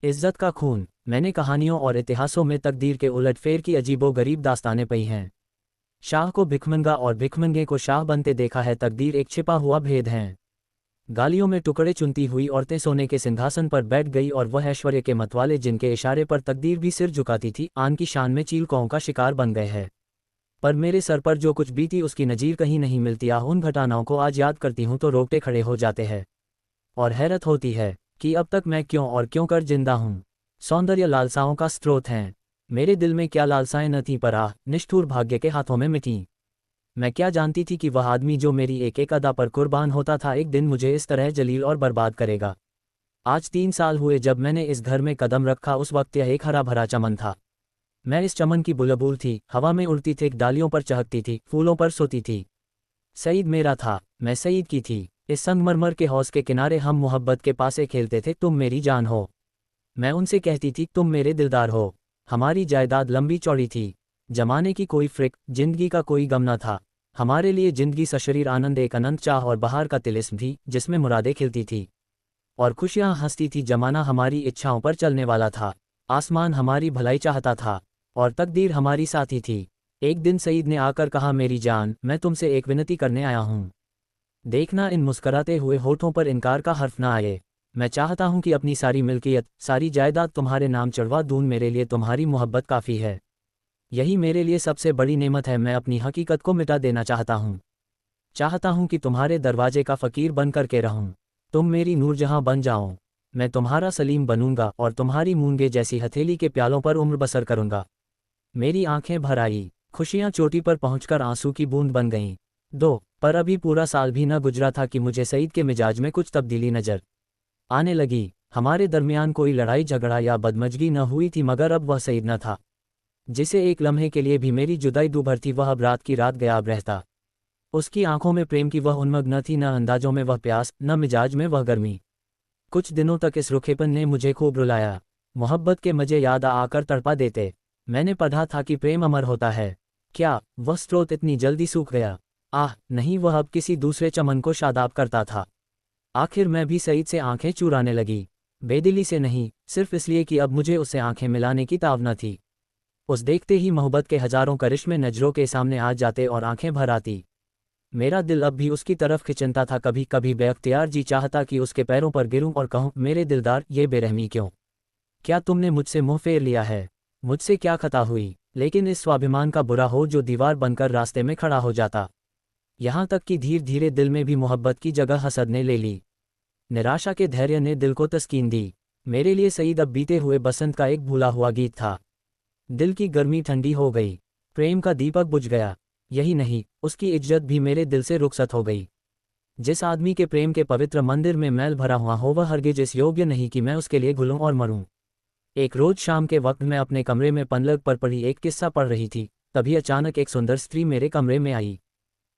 इज्जत का खून। मैंने कहानियों और इतिहासों में तकदीर के उलटफेर की अजीबो-गरीब दास्तानें पढ़ी हैं। शाह को भिखमंगा और भिखमंगे को शाह बनते देखा है। तकदीर एक छिपा हुआ भेद है। गालियों में टुकड़े चुनती हुई औरतें सोने के सिंहासन पर बैठ गई और वह ऐश्वर्य के मतवाले जिनके इशारे पर तकदीर भी सिर झुकाती थी, आन की शान में चीलकौओं का शिकार बन गए हैं। पर मेरे सर पर जो कुछ बीती उसकी नज़ीर कहीं नहीं मिलती। उन घटनाओं को आज याद करती हूँ तो रोंगटे खड़े हो जाते हैं और हैरत होती है कि अब तक मैं क्यों और क्यों कर जिंदा हूँ। सौंदर्य लालसाओं का स्रोत हैं। मेरे दिल में क्या लालसाएं न थीं, पर निष्ठुर भाग्य के हाथों में मिटीं। मैं क्या जानती थी कि वह आदमी जो मेरी एक एक अदा पर कुर्बान होता था, एक दिन मुझे इस तरह जलील और बर्बाद करेगा। आज 3 साल हुए जब मैंने इस घर में कदम रखा। उस वक्त यह एक हरा भरा चमन था। मैं इस चमन की बुलबुल थी, हवा में उड़ती थी, डालियों पर चहकती थी, फूलों पर सोती थी। सईद मेरा था, मैं सईद की थी। इस संगमरमर के हौज के किनारे हम मोहब्बत के पासे खेलते थे। तुम मेरी जान हो, मैं उनसे कहती थी तुम मेरे दिलदार हो। हमारी जायदाद लंबी चौड़ी थी। जमाने की कोई फ्रिक, जिंदगी का कोई गम न था। हमारे लिए जिंदगी सशरीर आनंद एक अनंत चाह और बहार का तिलिस्म थी, जिसमें मुरादें खिलती थी और खुशियां हंसती थी। जमाना हमारी इच्छाओं पर चलने वाला था। आसमान हमारी भलाई चाहता था और तकदीर हमारी साथी थी। एक दिन सईद ने आकर कहा, मेरी जान, मैं तुमसे एक विनती करने आया हूँ। देखना इन मुस्कराते हुए होठों पर इनकार का हर्फ ना आए। मैं चाहता हूँ कि अपनी सारी मिल्कियत, सारी जायदाद तुम्हारे नाम चढ़वा दूँ। मेरे लिए तुम्हारी मोहब्बत काफ़ी है। यही मेरे लिए सबसे बड़ी नेमत है। मैं अपनी हकीकत को मिटा देना चाहता हूँ। चाहता हूँ कि तुम्हारे दरवाजे का फ़कीर बन करके रहूँ। तुम मेरी नूरजहाँ बन जाओ। मैं तुम्हारा सलीम बनूंगा और तुम्हारी मूंगे जैसी हथेली के प्यालों पर उम्र बसर करूंगा। मेरी आंखें भर आई। खुशियां चोटी पर पहुंचकर आंसू की बूंद बन गईं। पर अभी पूरा साल भी न गुजरा था कि मुझे सईद के मिजाज में कुछ तब्दीली नजर आने लगी। हमारे दरमियान कोई लड़ाई झगड़ा या बदमजगी न हुई थी, मगर अब वह सईद न था जिसे एक लम्हे के लिए भी मेरी जुदाई दूभर थी। वह अब रात की रात गायब रहता। उसकी आंखों में प्रेम की वह उन्मग न थी, न अंदाजों में वह प्यास, न मिजाज में वह गर्मी। कुछ दिनों तक इस रुखेपन ने मुझे खूब रुलाया। मोहब्बत के मजे याद आकर तड़पा देते। मैंने पढ़ा था कि प्रेम अमर होता है। क्या वह स्रोत इतनी जल्दी सूख गया? नहीं, वह अब किसी दूसरे चमन को शादाब करता था। आखिर मैं भी सईद से आंखें चुराने लगी। बेदिली से नहीं, सिर्फ इसलिए कि अब मुझे उससे आंखें मिलाने की तावना थी। उस देखते ही मोहब्बत के हजारों करिश्मे नजरों के सामने आ जाते और आंखें भर आती। मेरा दिल अब भी उसकी तरफ खिंचता था। कभी कभी बेअख्तियार जी चाहता कि उसके पैरों पर गिरूं और कहूं, मेरे दिलदार, ये बेरहमी क्यों? क्या तुमने मुझसे मुंह फेर लिया है? मुझसे क्या खता हुई? लेकिन इस स्वाभिमान का बुरा हो जो दीवार बनकर रास्ते में खड़ा हो जाता। यहाँ तक कि धीरे धीरे दिल में भी मोहब्बत की जगह हसद ने ले ली। निराशा के धैर्य ने दिल को तस्कीन दी। मेरे लिए सईद अब बीते हुए बसंत का एक भूला हुआ गीत था। दिल की गर्मी ठंडी हो गई, प्रेम का दीपक बुझ गया। यही नहीं, उसकी इज्जत भी मेरे दिल से रुखसत हो गई। जिस आदमी के प्रेम के पवित्र मंदिर में मैल भरा हुआ हो, वह हरगिज इस योग्य नहीं कि मैं उसके लिए घुलूं और मरूं। एक रोज शाम के वक्त मैं अपने कमरे में पलंग पर पड़ी एक किस्सा पढ़ रही थी। तभी अचानक एक सुंदर स्त्री मेरे कमरे में आई।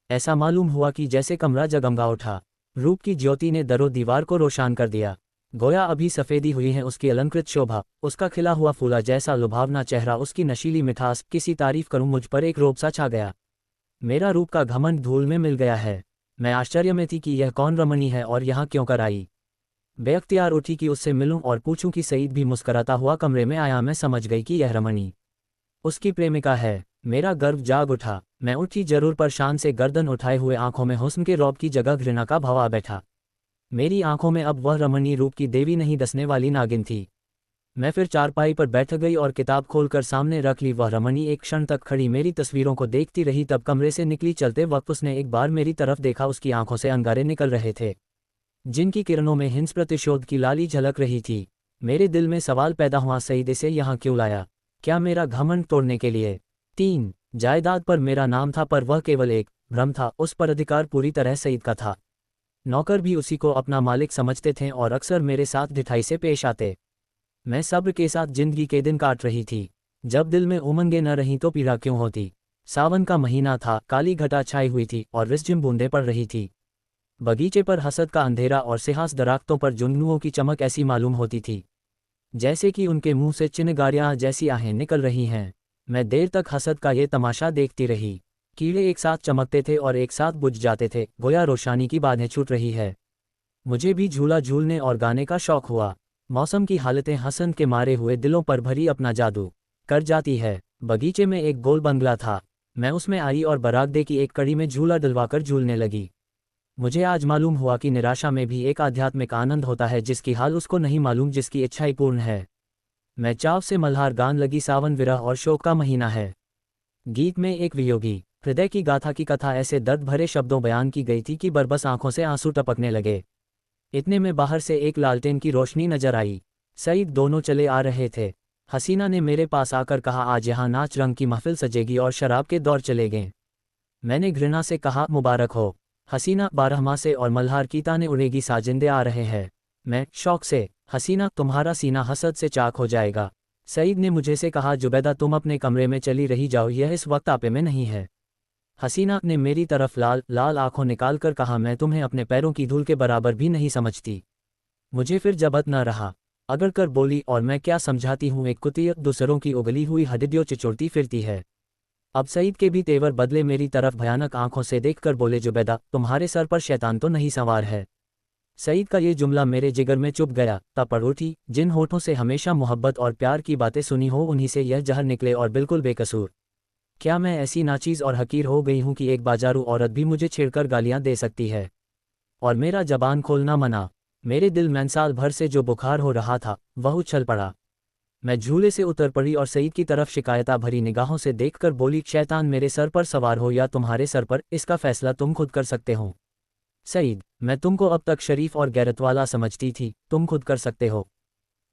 ऐसा मालूम हुआ कि जैसे कमरा जगमगा उठा। रूप की ज्योति ने दरो दीवार को रोशन कर दिया। गोया अभी सफ़ेदी हुई है उसकी अलंकृत शोभा, उसका खिला हुआ फूला जैसा लुभावना चेहरा, उसकी नशीली मिठास। किसी तारीफ करूं, मुझ पर एक रोब सा छा गया। मेरा रूप का घमंड धूल में मिल गया है। मैं आश्चर्य में थी कि यह कौन रमणी है और यहाँ क्यों कर आई। बेअख्तियार उठी कि उससे मिलूं और पूछूं कि सईद भी मुस्कराता हुआ कमरे में आया। मैं समझ गई कि यह रमणी उसकी प्रेमिका है। मेरा गर्व जाग उठा। मैं उठी जरूर, पर शान से गर्दन उठाए हुए आंखों में हुस्न के रौब की जगह घृणा का भाव आ बैठा। मेरी आंखों में अब वह रमणी रूप की देवी नहीं, डसने वाली नागिन थी। मैं फिर चारपाई पर बैठ गई और किताब खोलकर सामने रख ली। वह रमणी एक क्षण तक खड़ी मेरी तस्वीरों को देखती रही, तब कमरे से निकली। चलते वक्त उसने एक बार मेरी तरफ देखा। उसकी आंखों से अंगारे निकल रहे थे, जिनकी किरणों में हिंस प्रतिशोध की लाली झलक रही थी। मेरे दिल में सवाल पैदा हुआ, सईद इसे यहाँ क्यों लाया? क्या मेरा घमंड तोड़ने के लिए? 3 जायदाद पर मेरा नाम था, पर वह केवल एक भ्रम था। उस पर अधिकार पूरी तरह सईद का था। नौकर भी उसी को अपना मालिक समझते थे और अक्सर मेरे साथ ढिठाई से पेश आते। मैं सब्र के साथ जिंदगी के दिन काट रही थी। जब दिल में उमंगें न रहीं तो पीड़ा क्यों होती? सावन का महीना था, काली घटा छाई हुई थी और रिमझिम बूंदें पड़ रही थी। बगीचे पर हसद का अंधेरा और सिहास दरख्तों पर जुगनुओं की चमक ऐसी मालूम होती थी जैसे कि उनके मुंह से चिनगारियां जैसी आहें निकल रही हैं। मैं देर तक हसद का ये तमाशा देखती रही। कीड़े एक साथ चमकते थे और एक साथ बुझ जाते थे, गोया रोशनी की बातें छूट रही है। मुझे भी झूला झूलने और गाने का शौक हुआ। मौसम की हालतें हसन के मारे हुए दिलों पर भरी अपना जादू कर जाती है। बगीचे में एक गोल बंगला था। मैं उसमें आई और बरागदे की एक कड़ी में झूला डलवाकर झूलने लगी। मुझे आज मालूम हुआ कि निराशा में भी एक आध्यात्मिक आनंद होता है जिसकी हाल उसको नहीं मालूम, जिसकी इच्छाएं पूर्ण है। मैं चाव से मल्हार गान लगी, सावन विरह और शोक का महीना है। गीत में एक वियोगी हृदय की गाथा की कथा ऐसे दर्द भरे शब्दों बयान की गई थी कि बरबस आंखों से आंसू टपकने लगे। इतने में बाहर से एक लालटेन की रोशनी नजर आई। सईद दोनों चले आ रहे थे। हसीना ने मेरे पास आकर कहा, आज यहाँ नाच रंग की महफिल सजेगी और शराब के दौर चले गए। मैंने घृणा से कहा, मुबारक हो। हसीना, 12 माह से और मल्हार की ताने उड़ेगी, साजिंदे आ रहे हैं। मैं शौक से, हसीना तुम्हारा सीना हसद से चाक हो जाएगा। सईद ने मुझे से कहा, जुबैदा तुम अपने कमरे में चली रही जाओ, यह इस वक्त आपे में नहीं है। हसीना ने मेरी तरफ लाल लाल आंखों निकाल कर कहा, मैं तुम्हें अपने पैरों की धूल के बराबर भी नहीं समझती। मुझे फिर जबत न रहा, अगर कर बोली, और मैं क्या समझाती हूँ, एक कुतिया दूसरों की उगली हुई हडिड्यों चिचोड़ती फिरती है। अब सईद के भी तेवर बदले, मेरी तरफ भयानक आंखों से देखकर बोले, जुबैदा तुम्हारे सर पर शैतान तो नहीं सवार है। सईद का ये जुमला मेरे जिगर में चुभ गया। तब पड़ उठी, जिन होठों से हमेशा मोहब्बत और प्यार की बातें सुनी हो उन्हीं से यह जहर निकले, और बिल्कुल बेकसूर। क्या मैं ऐसी नाचीज और हकीर हो गई हूं कि एक बाजारू औरत भी मुझे छेड़कर गालियां दे सकती है? और मेरा जबान खोलना मना। मेरे दिल में साल भर से जो बुखार हो रहा था वह उछल पड़ा। मैं झूले से उतर पड़ी और सईद की तरफ शिकायता भरी निगाहों से देखकर बोली, शैतान मेरे सर पर सवार हो या तुम्हारे सर पर, इसका फैसला तुम खुद कर सकते हो। सईद, मैं तुमको अब तक शरीफ और गैरत वाला समझती थी, तुम खुद कर सकते हो।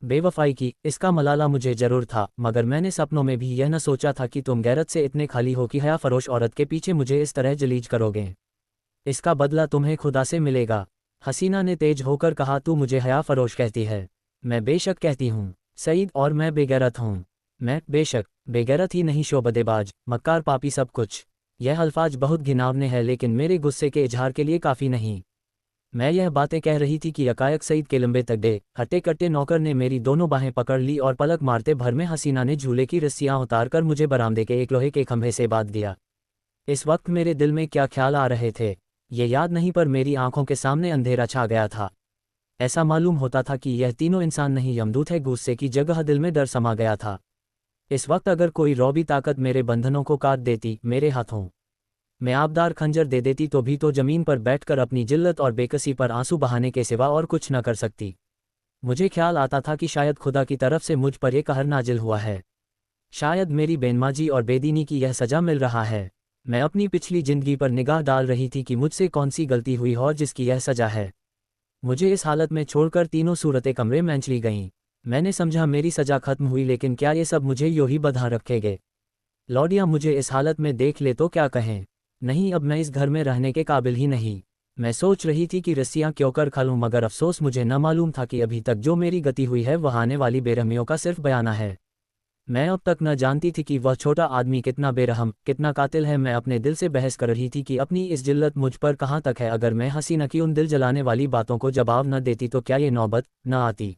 बेवफाई की, इसका मलाला मुझे जरूर था, मगर मैंने सपनों में भी यह न सोचा था कि तुम गैरत से इतने खाली हो कि हया फरोश औरत के पीछे मुझे इस तरह जलीज करोगे। इसका बदला तुम्हें खुदा से मिलेगा। हसीना ने तेज होकर कहा, तू मुझे हया फरोश कहती है? मैं बेशक कहती हूँ सईद, और मैं बेगैरत हूँ। मैं बेशक बेगैरत ही नहीं, शोबदेबाज, मक्कार, पापी, सब कुछ। यह अल्फाज बहुत घिनावने हैं, लेकिन मेरे गुस्से के इजहार के लिए काफ़ी नहीं। मैं यह बातें कह रही थी कि यकायक सईद के लंबे तगड़े हट्टे कट्टे नौकर ने मेरी दोनों बाहें पकड़ ली और पलक मारते भर में हसीना ने झूले की रस्सियां उतारकर मुझे बरामदे के एक लोहे के खंभे से बांध दिया। इस वक्त मेरे दिल में क्या ख्याल आ रहे थे ये याद नहीं, पर मेरी आंखों के सामने अंधेरा छा गया था। ऐसा मालूम होता था कि यह तीनों इंसान नहीं, यमदूत है। गुस्से की जगह दिल में डर समा गया था। इस वक्त अगर कोई रौबी ताकत मेरे बंधनों को काट देती, मेरे हाथों मैं आबदार खंजर दे देती, तो भी तो जमीन पर बैठकर अपनी जिल्लत और बेकसी पर आंसू बहाने के सिवा और कुछ न कर सकती। मुझे ख्याल आता था कि शायद खुदा की तरफ से मुझ पर यह कहर नाजिल हुआ है। शायद मेरी बेनमाजी और बेदीनी की यह सजा मिल रहा है। मैं अपनी पिछली जिंदगी पर निगाह डाल रही थी कि मुझसे कौन सी गलती हुई और जिसकी यह सजा है। मुझे इस हालत में छोड़कर तीनों सूरतें कमरे में चली गईं। मैंने समझा मेरी सजा खत्म हुई, लेकिन क्या ये सब मुझे यूं ही बंधा रखेंगे? लौडिया मुझे इस हालत में देख ले तो क्या कहें? नहीं, अब मैं इस घर में रहने के काबिल ही नहीं। मैं सोच रही थी कि रस्सियां क्यों कर खालूं, मगर अफसोस मुझे न मालूम था कि अभी तक जो मेरी गति हुई है वह आने वाली बेरहमियों का सिर्फ बयाना है। मैं अब तक न जानती थी कि वह छोटा आदमी कितना बेरहम, कितना कातिल है। मैं अपने दिल से बहस कर रही थी कि अपनी इस जिल्लत मुझ पर कहाँ तक है। अगर मैं हसीना की उन दिल जलाने वाली बातों को जवाब न देती तो क्या ये नौबत न आती?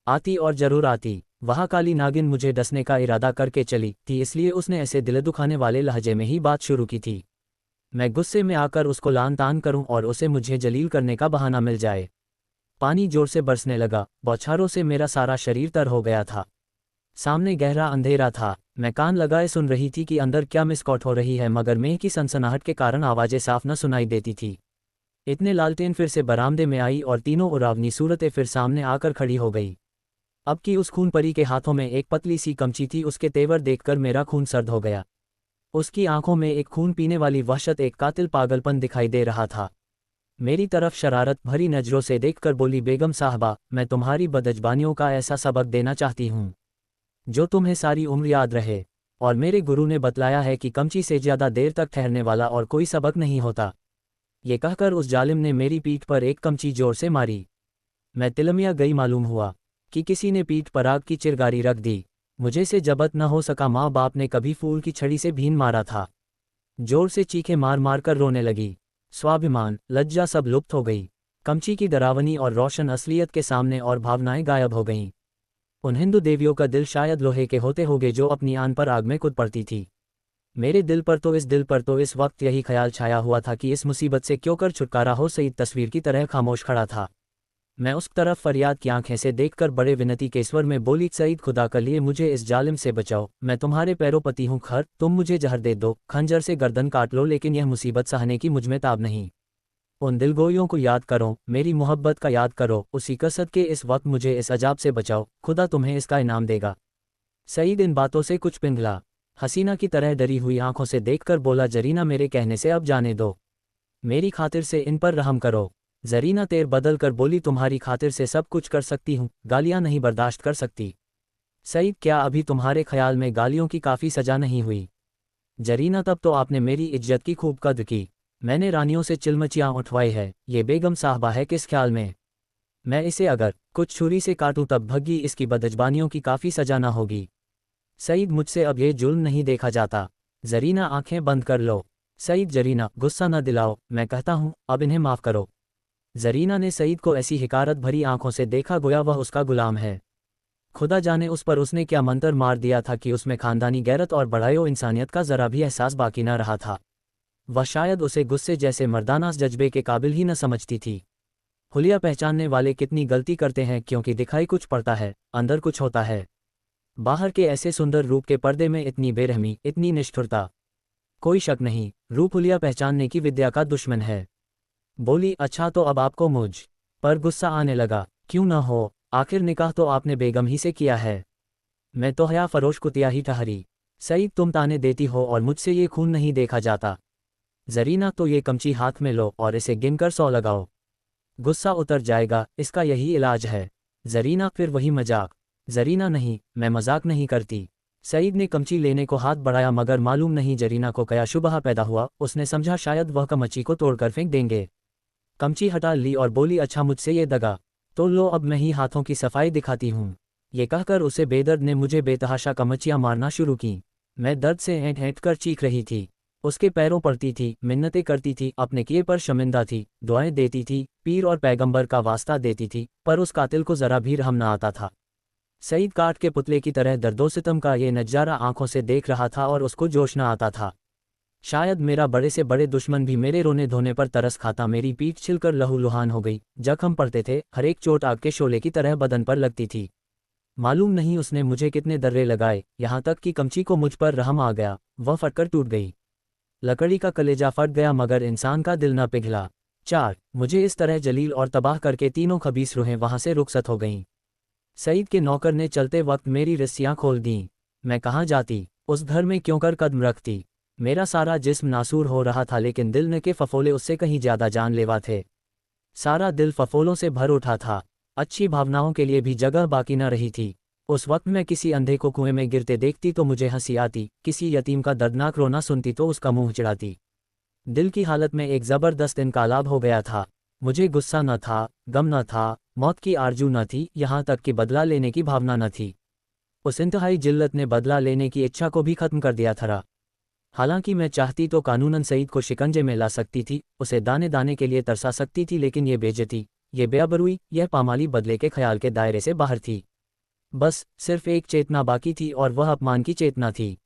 आती, और जरूर आती। वहाँ काली नागिन मुझे डसने का इरादा करके चली थी, इसलिए उसने ऐसे दिल दुखाने वाले लहजे में ही बात शुरू की थी। मैं गुस्से में आकर उसको लान तान करूं और उसे मुझे जलील करने का बहाना मिल जाए। पानी जोर से बरसने लगा। बौछारों से मेरा सारा शरीर तर हो गया था। सामने गहरा अंधेरा था। मैं कान लगाए सुन रही थी कि अंदर क्या मिसकॉट हो रही है, मगर मेह की सनसनाहट के कारण आवाज़ें साफ न सुनाई देती थी। इतने लालटेन फिर से बरामदे में आई और तीनों उरावनी सूरतें फिर सामने आकर खड़ी हो गई। अब की उस खून परी के हाथों में एक पतली सी कमची थी। उसके तेवर देखकर मेरा खून सर्द हो गया। उसकी आंखों में एक खून पीने वाली वहशत, एक कातिल पागलपन दिखाई दे रहा था। मेरी तरफ शरारत भरी नजरों से देखकर बोली, बेगम साहबा, मैं तुम्हारी बदजबानियों का ऐसा सबक देना चाहती हूँ जो तुम्हें सारी उम्र याद रहे। और मेरे गुरु ने बतलाया है कि कमची से ज्यादा देर तक ठहरने वाला और कोई सबक नहीं होता। ये कहकर उस जालिम ने मेरी पीठ पर एक कमची जोर से मारी। मैं तिलमिया गई। मालूम हुआ कि किसी ने पीठ पर आग की चिरगारी रख दी। मुझे से जबत न हो सका। माँ बाप ने कभी फूल की छड़ी से भीन मारा था। जोर से चीखे मार मार कर रोने लगी। स्वाभिमान, लज्जा सब लुप्त हो गई। कमची की डरावनी और रोशन असलियत के सामने और भावनाएं गायब हो गईं। उन हिंदू देवियों का दिल शायद लोहे के होते होंगे जो अपनी आन पर आग में कूद पड़ती थी। मेरे दिल पर तो इस वक्त यही ख्याल छाया हुआ था कि इस मुसीबत से क्यों कर छुटकारा हो। सईद तस्वीर की तरह खामोश खड़ा था। मैं उस तरफ फरियाद की आंखें से देखकर बड़े विनती के स्वर में बोली, सईद खुदा के लिए मुझे इस जालिम से बचाओ, मैं तुम्हारे पैरों पति हूँ, खैर तुम मुझे जहर दे दो, खंजर से गर्दन काट लो, लेकिन यह मुसीबत सहने की मुझ में ताब नहीं। उन दिलगोइयों को याद करो, मेरी मोहब्बत का याद करो, उसी कसरत के इस वक्त मुझे इस अजाब से बचाओ, खुदा तुम्हें इसका इनाम देगा। सईद इन बातों से कुछ पिघला, हसीना की तरह डरी हुई आंखों से देखकर बोला, जरीना मेरे कहने से अब जाने दो, मेरी खातिर से इन पर रहम करो। जरीना तेर बदल कर बोली, तुम्हारी खातिर से सब कुछ कर सकती हूँ, गालियाँ नहीं बर्दाश्त कर सकती। सईद, क्या अभी तुम्हारे ख्याल में गालियों की काफ़ी सजा नहीं हुई? जरीना, तब तो आपने मेरी इज्जत की खूब कद्र की, मैंने रानियों से चिलमचियाँ उठवाई है, ये बेगम साहबा है किस ख्याल में? मैं इसे अगर कुछ छुरी से काटूं तब भग्गी इसकी बदजबानियों की काफ़ी सजा ना होगी। सईद, मुझसे अब ये जुल्म नहीं देखा जाता। जरीना, आंखें बंद कर लो। सईद, जरीना गुस्सा न दिलाओ, मैं कहता हूँ अब इन्हें माफ़ करो। जरीना ने सईद को ऐसी हिकारत भरी आंखों से देखा गोया वह उसका गुलाम है। खुदा जाने उस पर उसने क्या मंतर मार दिया था कि उसमें खानदानी गैरत और बढ़ायो इंसानियत का ज़रा भी एहसास बाकी न रहा था। वह शायद उसे गुस्से जैसे मर्दाना जज्बे के काबिल ही न समझती थी। हुलिया पहचानने वाले कितनी गलती करते हैं, क्योंकि दिखाई कुछ पड़ता है, अंदर कुछ होता है। बाहर के ऐसे सुंदर रूप के पर्दे में इतनी बेरहमी, इतनी निष्ठुरता। कोई शक नहीं, रूप हुलिया पहचानने की विद्या का दुश्मन है। बोली, अच्छा तो अब आपको मुझ पर गुस्सा आने लगा? क्यों न हो, आखिर निकाह तो आपने बेगम ही से किया है। मैं तो हया फरोश कुतिया ही ठहरी। सईद, तुम ताने देती हो और मुझसे ये खून नहीं देखा जाता। जरीना, तो ये कमची हाथ में लो और इसे गिनकर 100 लगाओ, गुस्सा उतर जाएगा, इसका यही इलाज है। जरीना, फिर वही मजाक? जरीना, नहीं, मैं मजाक नहीं करती। सईद ने कमची लेने को हाथ बढ़ाया, मगर मालूम नहीं जरीना को क्या शुबहा पैदा हुआ, उसने समझा शायद वह कमची को तोड़कर फेंक देंगे। कमची हटा ली और बोली, अच्छा मुझसे ये दगा, तो लो अब मैं ही हाथों की सफाई दिखाती हूँ। ये कहकर उसे बेदर्द ने मुझे बेतहाशा कमचियाँ मारना शुरू की। मैं दर्द से ऐंठ ऐंठ कर चीख रही थी, उसके पैरों पड़ती थी, मिन्नतें करती थी, अपने किए पर शर्मिंदा थी, दुआएं देती थी, पीर और पैगंबर का वास्ता देती थी, पर उस कातिल को ज़रा भी रहम न आता था। सईद काट के पुतले की तरह दर्दो सितम का ये नजारा आंखों से देख रहा था और उसको जोश न आता था। शायद मेरा बड़े से बड़े दुश्मन भी मेरे रोने धोने पर तरस खाता। मेरी पीठ छिलकर लहूलुहान हो गई, जख्म पड़ते थे, हर एक चोट आग के शोले की तरह बदन पर लगती थी। मालूम नहीं उसने मुझे कितने दर्रे लगाए, यहाँ तक कि कमची को मुझ पर रहम आ गया, वह फटकर टूट गई। लकड़ी का कलेजा फट गया मगर इंसान का दिल न पिघला। 4 मुझे इस तरह जलील और तबाह करके तीनों खबीस रूहें वहाँ से रुखसत हो गईं। सईद के नौकर ने चलते वक्त मेरी रस्सियाँ खोल दीं। मैं कहाँ जाती, उस घर में क्यों कर कदम रखती? मेरा सारा जिस्म नासूर हो रहा था, लेकिन दिल न के फफोले उससे कहीं ज़्यादा जानलेवा थे। सारा दिल फफोलों से भर उठा था, अच्छी भावनाओं के लिए भी जगह बाकी न रही थी। उस वक्त मैं किसी अंधे को कुएं में गिरते देखती तो मुझे हंसी आती, किसी यतीम का दर्दनाक रोना सुनती तो उसका मुंह चिढ़ाती। दिल की हालत में एक ज़बरदस्त इनकालाब हो गया था। मुझे गुस्सा न था, गम न था, मौत की आरजू न थी, यहाँ तक कि बदला लेने की भावना न थी। उस इंतहाई जिल्लत ने बदला लेने की इच्छा को भी खत्म कर दिया था। हालांकि मैं चाहती तो कानूनन सईद को शिकंजे में ला सकती थी, उसे दाने दाने के लिए तरसा सकती थी, लेकिन ये बेइज्जती, ये बेअबरूई, यह पामाली बदले के ख्याल के दायरे से बाहर थी। बस सिर्फ एक चेतना बाकी थी और वह अपमान की चेतना थी।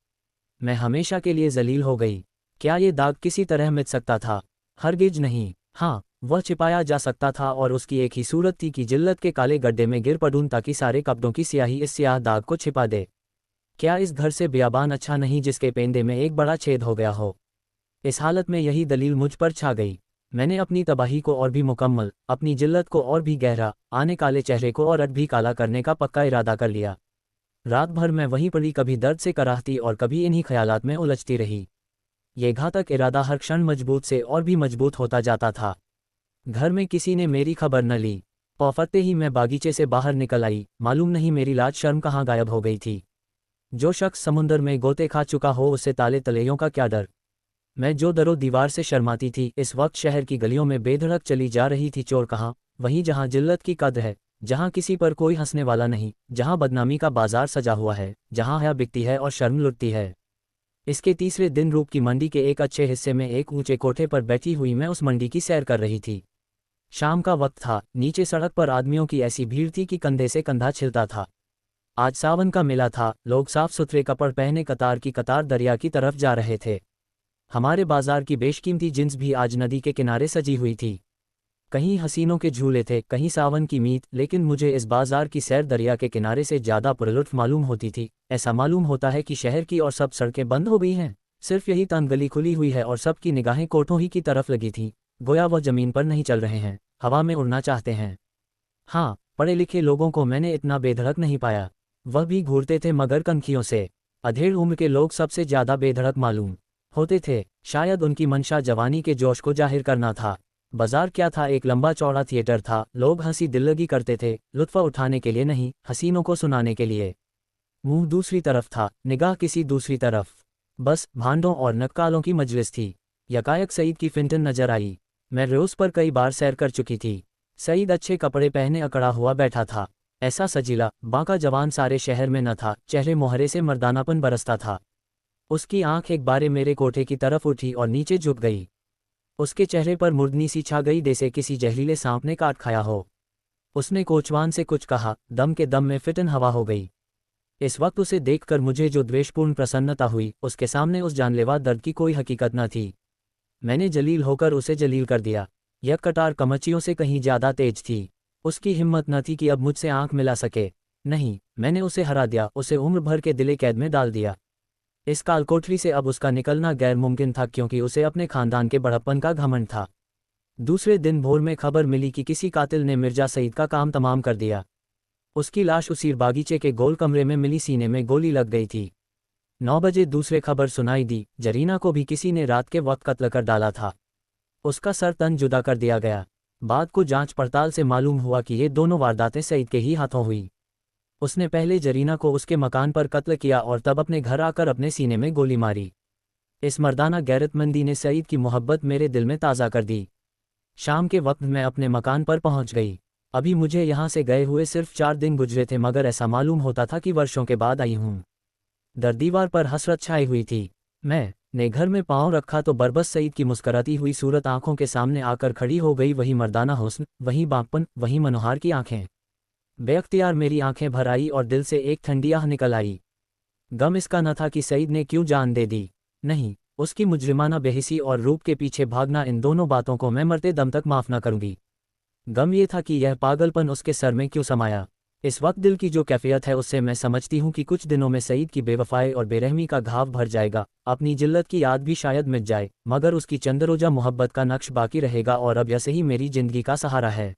मैं हमेशा के लिए जलील हो गई। क्या ये दाग किसी तरह मिट सकता था? हरगिज नहीं। हाँ, वह छिपाया जा सकता था और उसकी एक ही सूरत थी कि जिल्लत के काले गड्ढे में गिर पड़ूं ताकि सारे कपड़ों की स्याही इस स्याह दाग को छिपा दे। क्या इस घर से बियाबान अच्छा नहीं जिसके पेंदे में एक बड़ा छेद हो गया हो? इस हालत में यही दलील मुझ पर छा गई। मैंने अपनी तबाही को और भी मुकम्मल, अपनी जिल्लत को और भी गहरा, आने काले चेहरे को और भी काला करने का पक्का इरादा कर लिया। रात भर मैं वहीं पड़ी, कभी दर्द से कराहती और कभी इन्हीं ख्यालात में उलझती रही। ये घातक इरादा हर क्षण मजबूत से और भी मजबूत होता जाता था। घर में किसी ने मेरी खबर न ली। पौफरते ही मैं बागीचे से बाहर निकल आई, मालूम नहीं मेरी लाज शर्म कहाँ गायब हो गई थी। जो शख्स समुंदर में गोते खा चुका हो उसे ताले तलेयों का क्या डर। मैं जो दरो दीवार से शर्माती थी, इस वक्त शहर की गलियों में बेधड़क चली जा रही थी। चोर कहाँ? वहीं जहाँ जिल्लत की कद्र है, जहाँ किसी पर कोई हंसने वाला नहीं, जहाँ बदनामी का बाजार सजा हुआ है, जहाँ हया बिकती है और शर्म लुटती है। इसके तीसरे दिन रूप की मंडी के एक अच्छे हिस्से में एक ऊंचे कोठे पर बैठी हुई मैं उस मंडी की सैर कर रही थी। शाम का वक्त था, नीचे सड़क पर आदमियों की ऐसी भीड़ थी कि कंधे से कंधा छिलता था। आज सावन का मेला था, लोग साफ सुथरे कपड़ पहने कतार की कतार दरिया की तरफ जा रहे थे। हमारे बाजार की बेशकीमती जिन्स भी आज नदी के किनारे सजी हुई थी। कहीं हसीनों के झूले थे, कहीं सावन की मीत, लेकिन मुझे इस बाजार की सैर दरिया के किनारे से ज़्यादा पुरलुत्फ मालूम होती थी। ऐसा मालूम होता है कि शहर की और सब सड़कें बंद हो गई हैं, सिर्फ यही तंग गली खुली हुई है और सबकी निगाहें कोठों ही की तरफ लगी थीं। गोया वह ज़मीन पर नहीं चल रहे हैं, हवा में उड़ना चाहते हैं। हाँ, पढ़े लिखे लोगों को मैंने इतना बेधड़क नहीं पाया। वह भी घूरते थे मगर कनखियों से। अधेड़ उम्र के लोग सबसे ज़्यादा बेधड़क मालूम होते थे। शायद उनकी मंशा जवानी के जोश को जाहिर करना था। बाजार क्या था, एक लंबा चौड़ा थिएटर था। लोग हंसी दिल्लगी करते थे, लुत्फ़ उठाने के लिए नहीं, हसीनों को सुनाने के लिए। मुंह दूसरी तरफ था, निगाह किसी दूसरी तरफ। बस भांडों और नक्कालों की मजलिस थी। यकायक सईद की फिंटन नजर आई। मैं रोज़ पर कई बार सैर कर चुकी थी। सईद अच्छे कपड़े पहने अकड़ा हुआ बैठा था। ऐसा सजीला बांका जवान सारे शहर में न था। चेहरे मोहरे से मर्दानापन बरसता था। उसकी आंख एक बारे मेरे कोठे की तरफ उठी और नीचे झुक गई। उसके चेहरे पर मुर्दनी सी छा गई, जैसे किसी जहरीले सांप ने काट खाया हो। उसने कोचवान से कुछ कहा, दम के दम में फिटन हवा हो गई। इस वक्त उसे देखकर मुझे जो द्वेषपूर्ण प्रसन्नता हुई, उसके सामने उस जानलेवा दर्द की कोई हकीकत न थी। मैंने जलील होकर उसे जलील कर दिया। यह कटार कमचियों से कहीं ज़्यादा तेज थी। उसकी हिम्मत न थी कि अब मुझसे आंख मिला सके। नहीं, मैंने उसे हरा दिया, उसे उम्र भर के दिले कैद में डाल दिया। इस कालकोठरी से अब उसका निकलना गैर मुमकिन था, क्योंकि उसे अपने खानदान के बड़प्पन का घमंड था। दूसरे दिन भोर में खबर मिली कि किसी कातिल ने मिर्जा सईद का काम तमाम कर दिया। उसकी लाश उसी बागीचे के गोल कमरे में मिली, सीने में गोली लग गई थी। 9 बजे दूसरे खबर सुनाई दी, जरीना को भी किसी ने रात के वक्त कत्ल कर डाला था। उसका सर तन जुदा कर दिया गया। बाद को जांच पड़ताल से मालूम हुआ कि ये दोनों वारदातें सईद के ही हाथों हुई। उसने पहले जरीना को उसके मकान पर कत्ल किया और तब अपने घर आकर अपने सीने में गोली मारी। इस मर्दाना गैरतमंदी ने सईद की मोहब्बत मेरे दिल में ताज़ा कर दी। शाम के वक्त मैं अपने मकान पर पहुंच गई। अभी मुझे यहाँ से गए हुए सिर्फ 4 दिन गुजरे थे, मगर ऐसा मालूम होता था कि वर्षों के बाद आई हूँ। दरदीवार पर हसरत छाई हुई थी। मैंने घर में पाँव रखा तो बरबस सईद की मुस्कराती हुई सूरत आंखों के सामने आकर खड़ी हो गई। वही मर्दाना हुस्न, वही बांपन, वही मनोहार की आंखें। बेअख्तियार मेरी आंखें भर आई और दिल से एक ठंडी आह निकल आई। गम इसका न था कि सईद ने क्यों जान दे दी। नहीं, उसकी मुजरिमाना बेहिसी और रूप के पीछे भागना, इन दोनों बातों को मैं मरते दम तक माफ़ न करूंगी। गम ये था कि यह पागलपन उसके सर में क्यों समाया। इस वक्त दिल की जो कैफियत है, उससे मैं समझती हूँ कि कुछ दिनों में सईद की बेवफाई और बेरहमी का घाव भर जाएगा। अपनी जिल्लत की याद भी शायद मिट जाए, मगर उसकी चंदरोजा मोहब्बत का नक्श बाकी रहेगा और अब यह ही मेरी जिंदगी का सहारा है।